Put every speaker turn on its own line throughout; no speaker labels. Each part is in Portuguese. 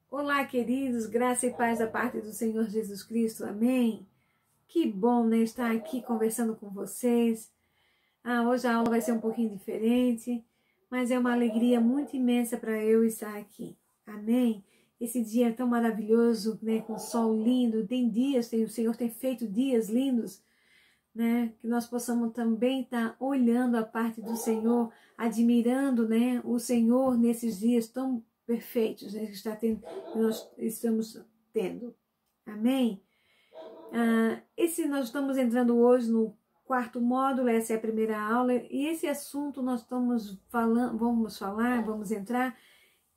Olá, queridos, graça e paz da parte do Senhor Jesus Cristo, amém? Que bom, né, estar aqui conversando com vocês. Hoje a aula vai ser um pouquinho diferente, mas é uma alegria muito imensa para eu estar aqui, amém? Esse dia é tão maravilhoso, né, com sol lindo, o Senhor tem feito dias lindos, né, que nós possamos também estar olhando a parte do Senhor, admirando, né, o Senhor nesses dias tão perfeitos, né, que nós estamos tendo. Amém? Nós estamos entrando hoje no quarto módulo, essa é a primeira aula, e esse assunto nós estamos falando, vamos entrar,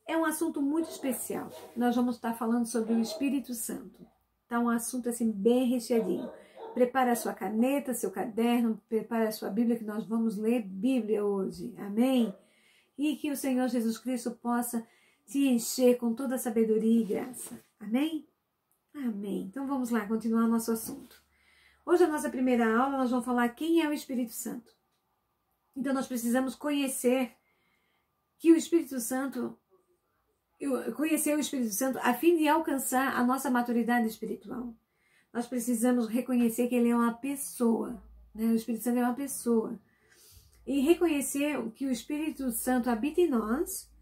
é um assunto muito especial. Nós vamos estar falando sobre o Espírito Santo. Tá um assunto assim bem recheadinho. Prepara a sua caneta, seu caderno, prepara a sua Bíblia, que nós vamos ler Bíblia hoje. Amém? E que o Senhor Jesus Cristo possa te encher com toda a sabedoria e graça. Amém? Amém. Então vamos lá, continuar nosso assunto. Hoje, a nossa primeira aula, nós vamos falar quem é o Espírito Santo. Então nós precisamos conhecer o Espírito Santo a fim de alcançar a nossa maturidade espiritual. Nós precisamos reconhecer que ele é uma pessoa, né? O Espírito Santo é uma pessoa. E reconhecer que o Espírito Santo habita em nós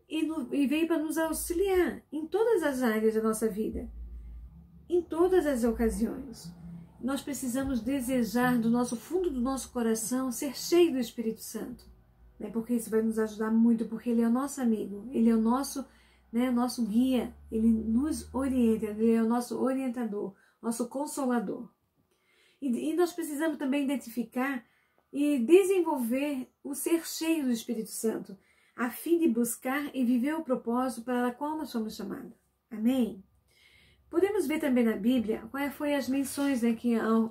e veio para nos auxiliar em todas as áreas da nossa vida, em todas as ocasiões. Nós precisamos desejar do nosso fundo do nosso coração ser cheio do Espírito Santo, né? Porque isso vai nos ajudar muito, porque ele é o nosso amigo, ele é o nosso, né, nosso guia, ele nos orienta, ele é o nosso orientador, nosso consolador. E nós precisamos também identificar e desenvolver o ser cheio do Espírito Santo, a fim de buscar e viver o propósito para o qual nós somos chamados. Amém? Podemos ver também na Bíblia quais foram as menções, né,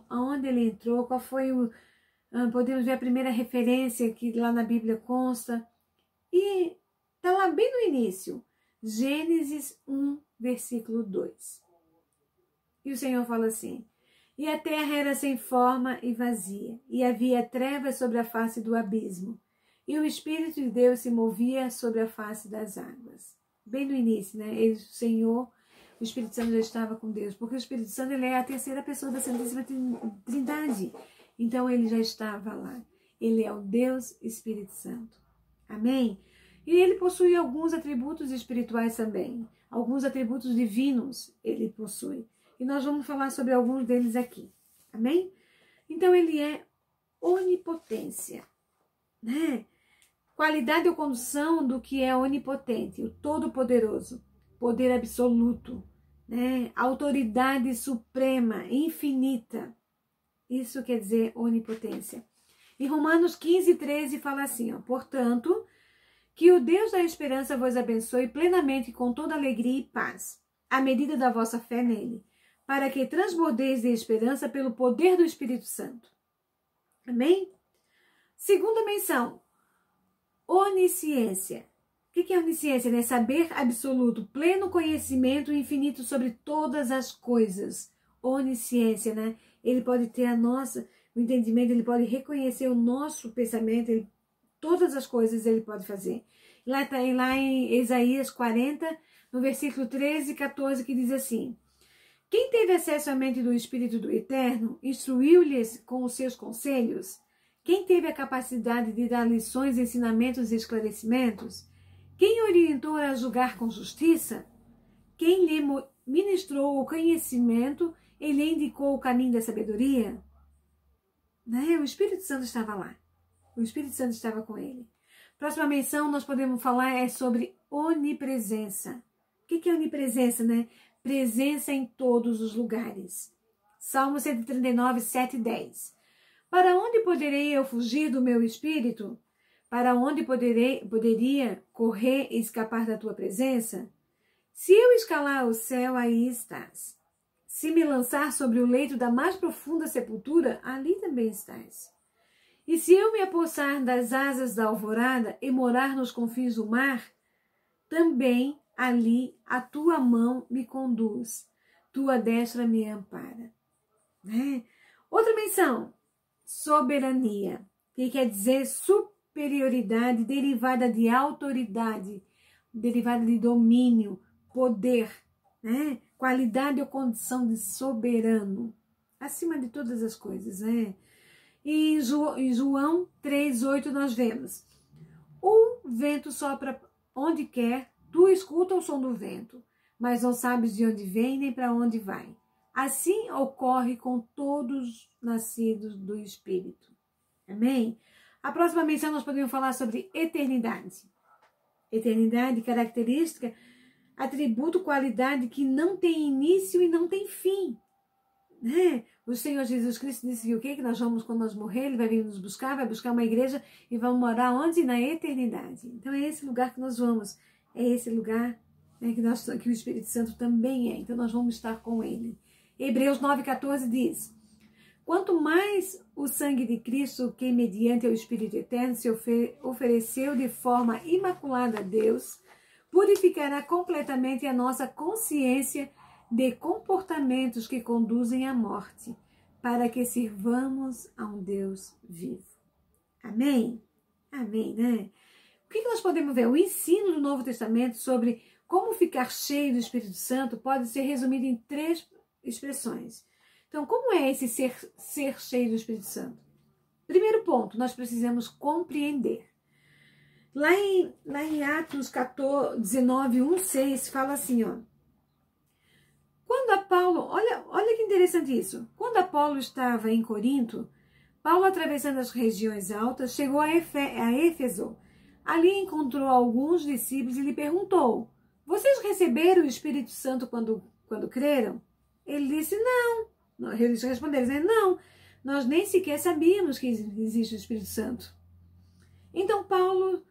aonde ele entrou, podemos ver a primeira referência que lá na Bíblia consta, e está lá bem no início, Gênesis 1, versículo 2. E o Senhor fala assim: e a terra era sem forma e vazia, e havia trevas sobre a face do abismo, e o Espírito de Deus se movia sobre a face das águas. Bem no início, né? O Espírito Santo já estava com Deus, porque o Espírito Santo ele é a terceira pessoa da Santíssima Trindade. Então ele já estava lá. Ele é o Deus Espírito Santo. Amém? E ele possui alguns atributos espirituais também. Alguns atributos divinos ele possui. E nós vamos falar sobre alguns deles aqui. Amém? Então ele é onipotência, né? Qualidade ou condição do que é onipotente, o todo-poderoso, poder absoluto, né? Autoridade suprema, infinita. Isso quer dizer onipotência. Em Romanos 15, 13 fala assim, ó: portanto, que o Deus da esperança vos abençoe plenamente com toda alegria e paz, à medida da vossa fé nele, para que transbordeis de esperança pelo poder do Espírito Santo. Amém? Segunda menção, onisciência. O que é onisciência? É saber absoluto, pleno conhecimento infinito sobre todas as coisas. Onisciência, né? Ele pode ter o entendimento, ele pode reconhecer o nosso pensamento, todas as coisas ele pode fazer. Lá em Isaías 40, no versículo 13 e 14, que diz assim: quem teve acesso à mente do Espírito do Eterno, instruiu-lhes com os seus conselhos? Quem teve a capacidade de dar lições, ensinamentos e esclarecimentos? Quem orientou a julgar com justiça? Quem lhe ministrou o conhecimento e lhe indicou o caminho da sabedoria? Né? O Espírito Santo estava lá. O Espírito Santo estava com ele. Próxima menção nós podemos falar sobre onipresença. O que é onipresença, né? Presença em todos os lugares. Salmo 139, 7 e 10. Para onde poderei eu fugir do meu espírito? Para onde poderia correr e escapar da tua presença? Se eu escalar o céu, aí estás. Se me lançar sobre o leito da mais profunda sepultura, ali também estás. E se eu me apossar das asas da alvorada e morar nos confins do mar, também ali a tua mão me conduz, tua destra me ampara. Né? Outra menção, soberania, que quer dizer superioridade derivada de autoridade, derivada de domínio, poder, né? Qualidade ou condição de soberano, acima de todas as coisas, né? E em João 3,8 nós vemos: o vento sopra onde quer, tu escuta o som do vento, mas não sabes de onde vem nem para onde vai. Assim ocorre com todos nascidos do Espírito. Amém? A próxima menção nós podemos falar sobre eternidade. Eternidade, característica, atributo, qualidade que não tem início e não tem fim. Né? O Senhor Jesus Cristo disse que o quê? Que nós vamos, quando nós morrer, Ele vai vir nos buscar, vai buscar uma igreja e vamos morar onde? Na eternidade. Então é esse lugar que nós vamos. É esse lugar, né, que o Espírito Santo também é. Então nós vamos estar com Ele. Hebreus 9,14 diz: quanto mais o sangue de Cristo, que mediante o Espírito Eterno se ofereceu de forma imaculada a Deus, purificará completamente a nossa consciência de comportamentos que conduzem à morte, para que sirvamos a um Deus vivo. Amém? Amém, né? O que nós podemos ver? O ensino do Novo Testamento sobre como ficar cheio do Espírito Santo pode ser resumido em 3 expressões. Então, como é esse ser cheio do Espírito Santo? Primeiro ponto, nós precisamos compreender. Lá em Atos 19, 1, 6, fala assim, ó. Quando Apolo, olha que interessante isso. Quando Apolo estava em Corinto, Paulo, atravessando as regiões altas, chegou a Éfeso. Ali encontrou alguns discípulos e lhe perguntou: vocês receberam o Espírito Santo quando creram? Ele disse: não. Eles responderam: não, nós nem sequer sabíamos que existe o Espírito Santo. Então Paulo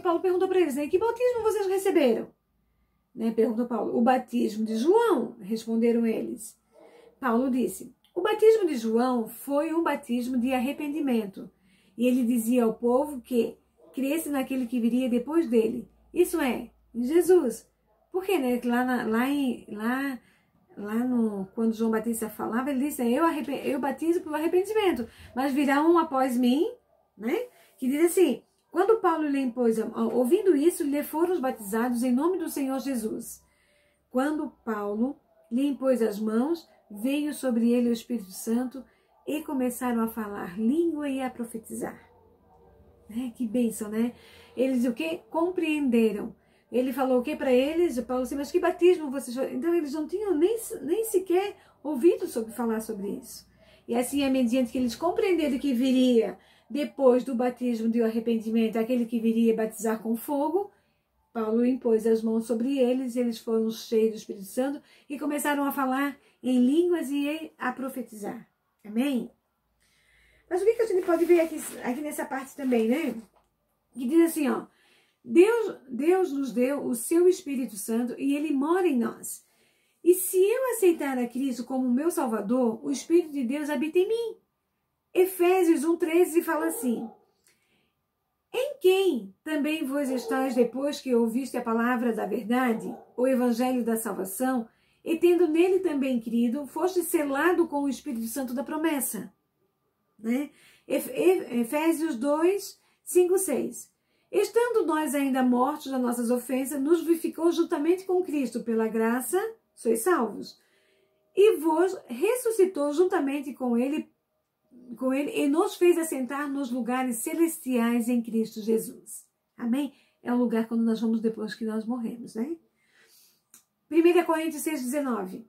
Paulo perguntou para eles, né, que batismo vocês receberam? Né, perguntou Paulo. O batismo de João, responderam eles. Paulo disse: o batismo de João foi um batismo de arrependimento. E ele dizia ao povo que cresce naquele que viria depois dele. Isso é, em Jesus. Porque, né, quando João Batista falava, ele disse: eu batizo pelo arrependimento, mas virá um após mim, né, que diz assim: quando Paulo lhe impôs, ouvindo isso, lhe foram batizados em nome do Senhor Jesus. Quando Paulo lhe impôs as mãos, veio sobre ele o Espírito Santo e começaram a falar língua e a profetizar. Que bênção, né? Eles o que? Compreenderam. Ele falou o que para eles? Paulo disse: mas que batismo vocês... Então eles não tinham nem sequer ouvido falar sobre isso. E assim, à medida que eles compreenderam que viria depois do batismo de arrependimento, aquele que viria batizar com fogo, Paulo impôs as mãos sobre eles, eles foram cheios do Espírito Santo e começaram a falar em línguas e a profetizar. Amém? Mas o que a gente pode ver aqui nessa parte também, né? Que diz assim, ó: Deus nos deu o seu Espírito Santo e ele mora em nós. E se eu aceitar a Cristo como meu Salvador, o Espírito de Deus habita em mim. Efésios 1,13 fala assim: em quem também vós estáis depois que ouviste a palavra da verdade, o evangelho da salvação, e tendo nele também crido, foste selado com o Espírito Santo da promessa. Né? Efésios 2, 5, 6. Estando nós ainda mortos das nossas ofensas, nos vivificou juntamente com Cristo, pela graça sois salvos. E vos ressuscitou juntamente com ele e nos fez assentar nos lugares celestiais em Cristo Jesus. Amém? É o lugar quando nós vamos depois que nós morremos, né? 1 Coríntios 6,19.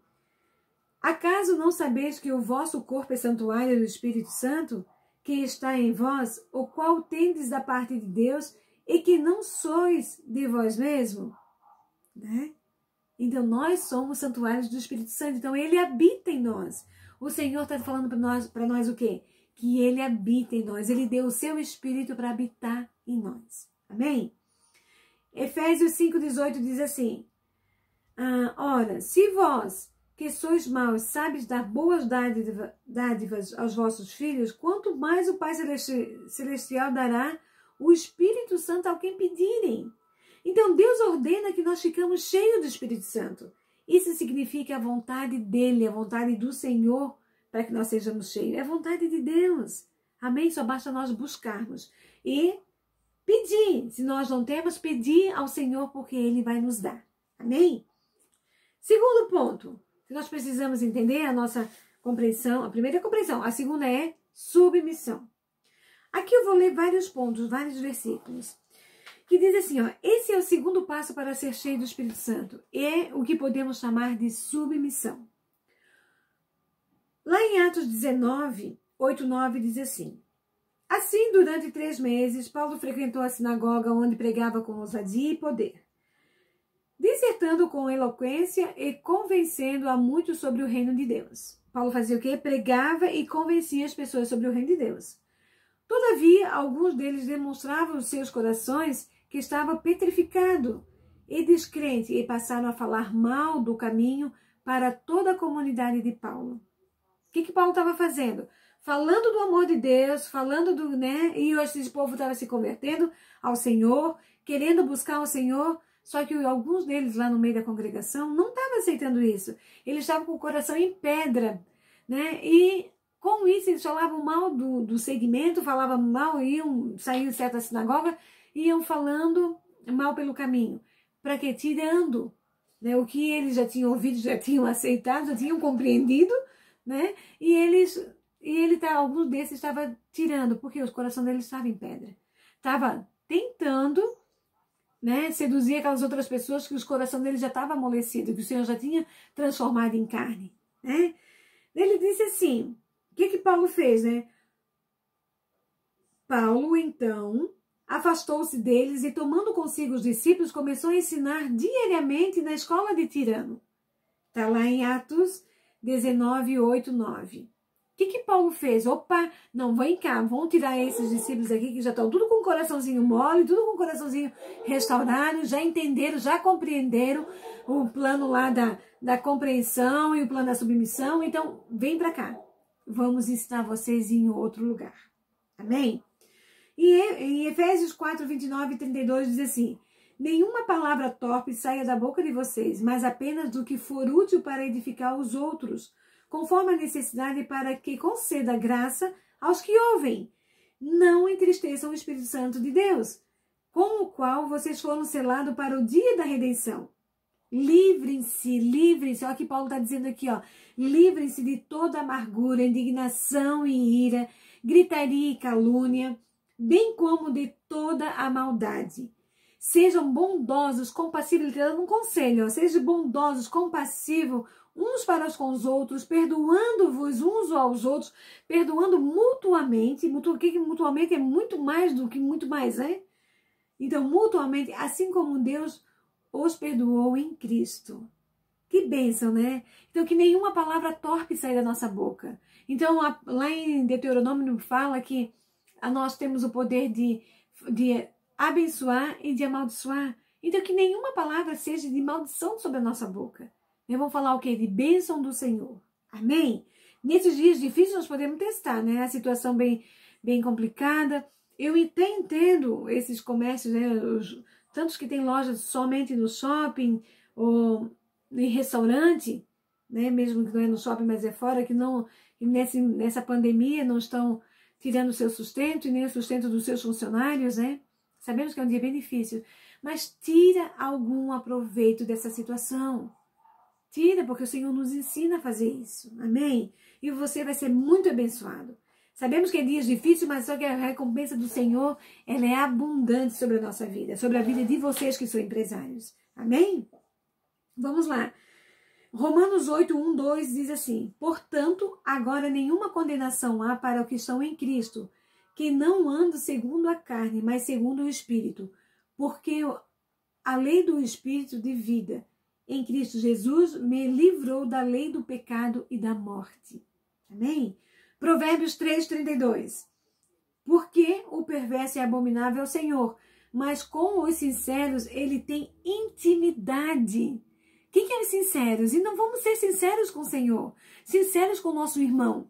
Acaso não sabeis que o vosso corpo é santuário do Espírito Santo, que está em vós, o qual tendes da parte de Deus, e que não sois de vós mesmo? Né? Então, nós somos santuários do Espírito Santo. Então, ele habita em nós. O Senhor está falando para nós o quê? Que ele habita em nós. Ele deu o seu Espírito para habitar em nós. Amém? Efésios 5,18 diz assim: ora, se vós, que sois maus, sabes dar boas dádivas aos vossos filhos, quanto mais o Pai Celestial dará o Espírito Santo ao quem pedirem. Então, Deus ordena que nós ficamos cheios do Espírito Santo. Isso significa a vontade dele, a vontade do Senhor, para que nós sejamos cheios. É a vontade de Deus. Amém? Só basta nós buscarmos. E pedir. Se nós não temos, pedir ao Senhor, porque Ele vai nos dar. Amém? Segundo ponto, que nós precisamos entender a nossa compreensão. A primeira é a compreensão, a segunda é submissão. Aqui eu vou ler vários pontos, vários versículos, que diz assim, ó, esse é o segundo passo para ser cheio do Espírito Santo. É o que podemos chamar de submissão. Lá em Atos 19, 8, 9, diz assim, assim, durante 3 meses, Paulo frequentou a sinagoga onde pregava com ousadia e poder, dissertando com eloquência e convencendo a muitos sobre o reino de Deus. Paulo fazia o quê? Pregava e convencia as pessoas sobre o reino de Deus. Todavia, alguns deles demonstravam os seus corações que estavam petrificados e descrentes e passaram a falar mal do caminho para toda a comunidade de Paulo. O que Paulo estava fazendo? Falando do amor de Deus, falando do, né? E esse povo estava se convertendo ao Senhor, querendo buscar o Senhor, só que alguns deles lá no meio da congregação não estavam aceitando isso. Eles estavam com o coração em pedra, né? E com isso eles falavam mal do segmento, falavam mal, saíam de certa sinagoga, iam falando mal pelo caminho. Para quê? Tirando, né? O que eles já tinham ouvido, já tinham aceitado, já tinham compreendido, né? Alguns desses estavam tirando, porque o coração deles estava em pedra. Estava tentando, né, seduzir aquelas outras pessoas que o coração deles já estava amolecido, que o Senhor já tinha transformado em carne. Né? Ele disse assim, o que Paulo fez? Né? Paulo, então, afastou-se deles e, tomando consigo os discípulos, começou a ensinar diariamente na escola de Tirano. Está lá em Atos 19, 8, 9. O que Paulo fez? Opa, não, vem cá, vamos tirar esses discípulos aqui que já estão tudo com o coraçãozinho mole, tudo com o coraçãozinho restaurado, já entenderam, já compreenderam o plano lá da compreensão e o plano da submissão, então vem para cá, vamos ensinar vocês em outro lugar. Amém? E em Efésios 4, 29 e 32 diz assim, nenhuma palavra torpe saia da boca de vocês, mas apenas do que for útil para edificar os outros, conforme a necessidade, para que conceda graça aos que ouvem. Não entristeçam o Espírito Santo de Deus, com o qual vocês foram selados para o dia da redenção. Livrem-se, olha o que Paulo está dizendo aqui, ó. Livrem-se de toda amargura, indignação e ira, gritaria e calúnia, bem como de toda a maldade. Sejam bondosos, compassivos, ele está dando um conselho, ó. Sejam bondosos, compassivos, uns para com os outros, perdoando-vos uns aos outros, perdoando mutuamente. Mutuamente é muito mais do que muito mais, né? Então, mutuamente, assim como Deus os perdoou em Cristo. Que bênção, né? Então, que nenhuma palavra torpe saia da nossa boca. Então, lá em Deuteronômio fala que nós temos o poder de abençoar e de amaldiçoar. Então, que nenhuma palavra seja de maldição sobre a nossa boca. Vamos falar o quê? De bênção do Senhor. Amém? Nesses dias difíceis nós podemos testar, né? A situação bem complicada. Eu até entendo esses comércios, né? Tantos que têm lojas somente no shopping ou em restaurante, né? Mesmo que não é no shopping, mas é fora, que nessa pandemia não estão tirando o seu sustento e nem o sustento dos seus funcionários, né? Sabemos que é um dia bem difícil, mas tira algum aproveito dessa situação. Tira, porque o Senhor nos ensina a fazer isso. Amém? E você vai ser muito abençoado. Sabemos que é dias difíceis, mas só que a recompensa do Senhor, ela é abundante sobre a nossa vida, sobre a vida de vocês que são empresários. Amém? Vamos lá. Romanos 8, 1, 2 diz assim, portanto, agora nenhuma condenação há para os que estão em Cristo, que não andam segundo a carne, mas segundo o Espírito, porque a lei do Espírito de vida em Cristo Jesus me livrou da lei do pecado e da morte. Amém? Provérbios 3, 32. Porque o perverso é abominável ao Senhor, mas com os sinceros ele tem intimidade. Quem que é os sinceros? E não vamos ser sinceros com o Senhor, sinceros com o nosso irmão.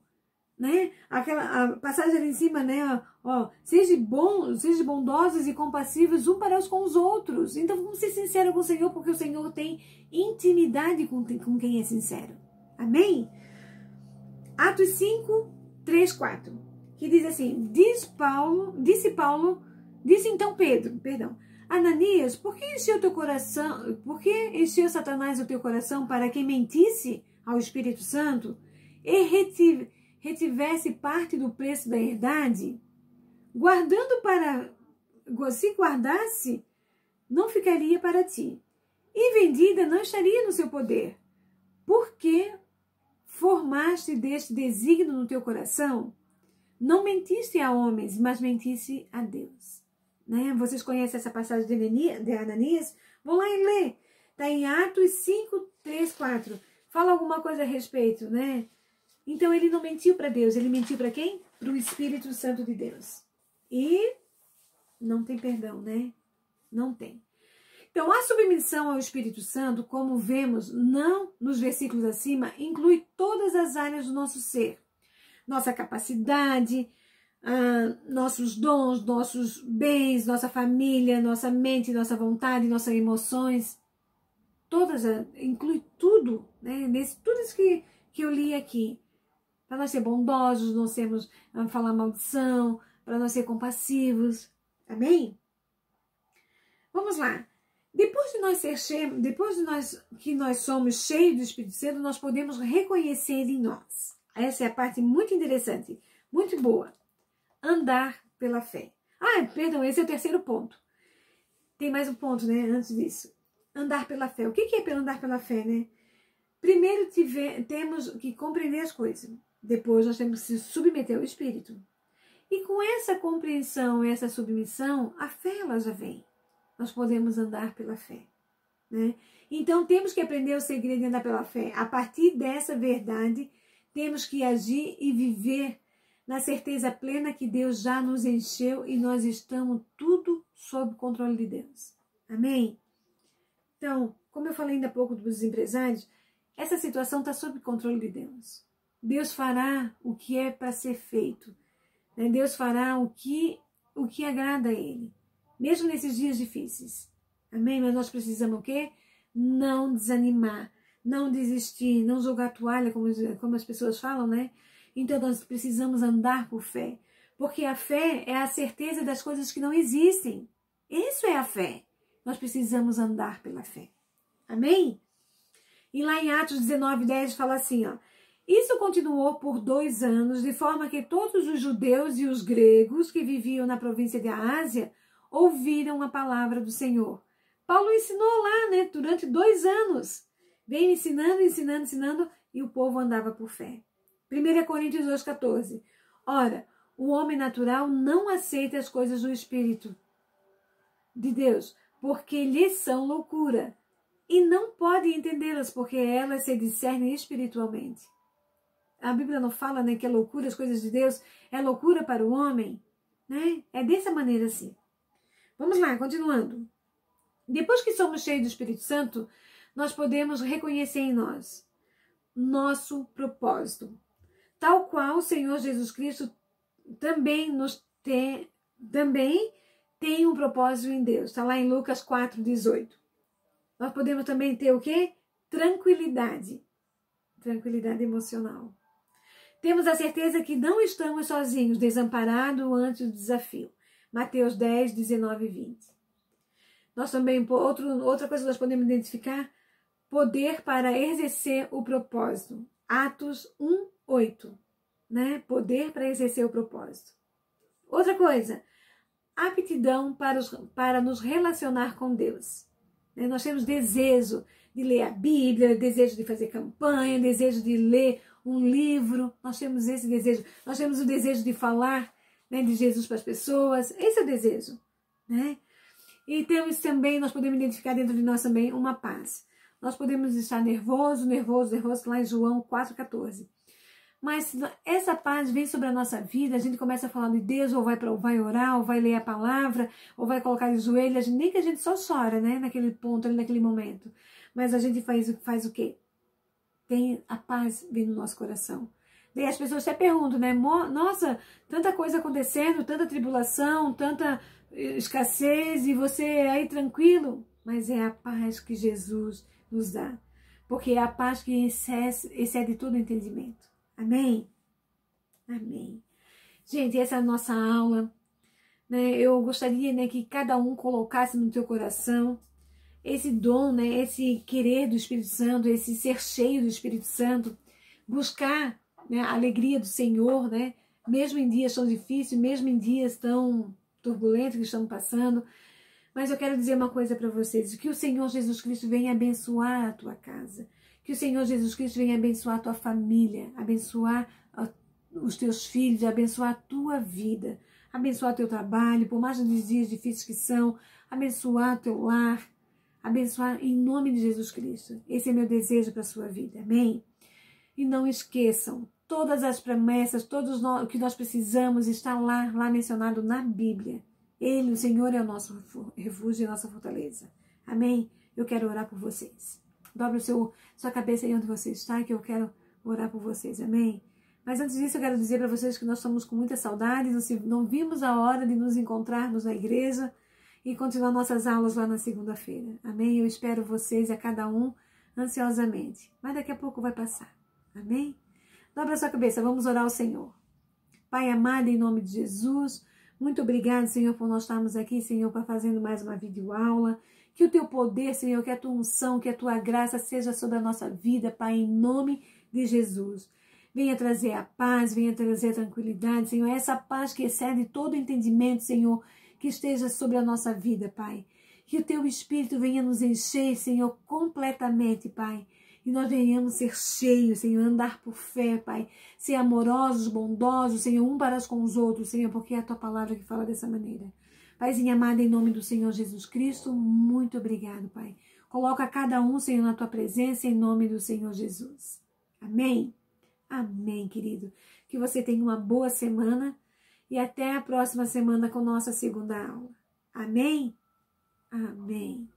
Né? A passagem ali em cima, né? Ó, sejam bondosos e compassivos uns para com os outros. Então vamos ser sinceros com o Senhor, porque o Senhor tem intimidade com quem é sincero. Amém? Atos 5, 3, 4. Que diz assim, disse Paulo, Disse então Pedro, Ananias, por que encheu Satanás o teu coração para que mentisse ao Espírito Santo e retivesse parte do preço da herdade? Se guardasse, não ficaria para ti, e vendida não estaria no seu poder. Porque formaste deste desígnio no teu coração? Não mentiste a homens, mas mentiste a Deus. Né? Vocês conhecem essa passagem de Ananias? Vão lá e lê. Está em Atos 5, 3, 4. Fala alguma coisa a respeito, né? Então ele não mentiu para Deus, ele mentiu para quem? Para o Espírito Santo de Deus. E não tem perdão, né? Não tem. Então, a submissão ao Espírito Santo, como vemos nos versículos acima, inclui todas as áreas do nosso ser. Nossa capacidade, nossos dons, nossos bens, nossa família, nossa mente, nossa vontade, nossas emoções. Inclui tudo, né? Tudo isso que eu li aqui. Para nós ser bondosos, não sermos falar maldição, para nós ser compassivos. Amém? Vamos lá. Depois que nós somos cheios do Espírito Santo, nós podemos reconhecer em nós. Essa é a parte muito interessante, muito boa. Andar pela fé. Esse é o terceiro ponto. Tem mais um ponto, né, antes disso. Andar pela fé. O que é andar pela fé, né? Primeiro temos que compreender as coisas. Depois nós temos que se submeter ao Espírito. E com essa compreensão, essa submissão, a fé ela já vem. Nós podemos andar pela fé. Né? Então temos que aprender o segredo de andar pela fé. A partir dessa verdade, temos que agir e viver na certeza plena que Deus já nos encheu e nós estamos tudo sob o controle de Deus. Amém? Então, como eu falei ainda há pouco dos empresários, essa situação está sob o controle de Deus. Deus fará o que é para ser feito. Né? Deus fará o que agrada a Ele. Mesmo nesses dias difíceis. Amém? Mas nós precisamos o quê? Não desanimar, não desistir, não jogar toalha, como as pessoas falam, né? Então nós precisamos andar por fé. Porque a fé é a certeza das coisas que não existem. Isso é a fé. Nós precisamos andar pela fé. Amém? E lá em Atos 19, 10 fala assim, ó. Isso continuou por 2 anos, de forma que todos os judeus e os gregos que viviam na província de Ásia ouviram a palavra do Senhor. Paulo ensinou lá, né, durante 2 anos. Veio ensinando, e o povo andava por fé. 1 Coríntios 2,14. Ora, o homem natural não aceita as coisas do Espírito de Deus, porque lhes são loucura, e não pode entendê-las, porque elas se discernem espiritualmente. A Bíblia não fala, né, que é loucura as coisas de Deus, é loucura para o homem, né? É dessa maneira assim. Vamos lá, continuando. Depois que somos cheios do Espírito Santo, nós podemos reconhecer em nós nosso propósito. Tal qual o Senhor Jesus Cristo também tem um propósito em Deus. Está lá em Lucas 4:18. Nós podemos também ter o quê? Tranquilidade. Tranquilidade emocional. Temos a certeza que não estamos sozinhos, desamparados ante o desafio. Mateus 10, 19 e 20. Nós também, outra coisa que nós podemos identificar, poder para exercer o propósito. Atos 1, 8. Né? Poder para exercer o propósito. Outra coisa, aptidão para nos relacionar com Deus. Né? Nós temos desejo de ler a Bíblia, desejo de fazer campanha, desejo de ler um livro. Nós temos esse desejo. Nós temos o desejo de falar, né, de Jesus para as pessoas. Esse é o desejo. Né? E temos também, nós podemos identificar dentro de nós também uma paz. Nós podemos estar nervoso, lá em João 4,14. Mas essa paz vem sobre a nossa vida, a gente começa a falar de Deus, ou vai orar, ou vai ler a palavra, ou vai colocar de joelhos, nem que a gente só chora, né, naquele ponto, naquele momento. Mas a gente faz o quê? Tem a paz vindo no nosso coração. Daí as pessoas até perguntam, né, nossa, tanta coisa acontecendo, tanta tribulação, tanta escassez, e você aí tranquilo? Mas é a paz que Jesus nos dá, porque é a paz que excede todo o entendimento. Amém? Amém. Gente, essa é a nossa aula. né, eu gostaria, né, que cada um colocasse no teu coração esse dom, né, esse querer do Espírito Santo, esse ser cheio do Espírito Santo, buscar, né, a alegria do Senhor, né, mesmo em dias tão difíceis, mesmo em dias tão turbulentos que estamos passando. Mas eu quero dizer uma coisa para vocês, que o Senhor Jesus Cristo venha abençoar a tua casa, que o Senhor Jesus Cristo venha abençoar a tua família, abençoar os teus filhos, abençoar a tua vida, abençoar o teu trabalho, por mais dos dias difíceis que são, abençoar o teu lar, abençoar em nome de Jesus Cristo. Esse é meu desejo para a sua vida, amém? E não esqueçam, todas as promessas, todos o que nós precisamos está lá mencionado na Bíblia. Ele, o Senhor, é o nosso refúgio e a nossa fortaleza. Amém? Eu quero orar por vocês. Dobre sua cabeça aí onde você está, que eu quero orar por vocês. Amém? Mas antes disso, eu quero dizer para vocês que nós estamos com muita saudade, não vimos a hora de nos encontrarmos na igreja e continuar nossas aulas lá na segunda-feira. Amém? Eu espero vocês, a cada um, ansiosamente. Mas daqui a pouco vai passar. Amém? Dobra a sua cabeça, vamos orar ao Senhor. Pai amado, em nome de Jesus, muito obrigado, Senhor, por nós estarmos aqui, Senhor, para fazendo mais uma videoaula. Que o teu poder, Senhor, que a tua unção, que a tua graça seja sobre a nossa vida, Pai, em nome de Jesus. Venha trazer a paz, venha trazer a tranquilidade, Senhor. Essa paz que excede todo entendimento, Senhor, que esteja sobre a nossa vida, Pai. Que o teu Espírito venha nos encher, Senhor, completamente, Pai. E nós venhamos ser cheios, Senhor, andar por fé, Pai. Ser amorosos, bondosos, Senhor, um para com os outros, Senhor, porque é a tua palavra que fala dessa maneira. Paizinho amado, em nome do Senhor Jesus Cristo, muito obrigado, Pai. Coloca cada um, Senhor, na tua presença, em nome do Senhor Jesus. Amém? Amém, querido. Que você tenha uma boa semana e até a próxima semana com nossa segunda aula. Amém? Amém.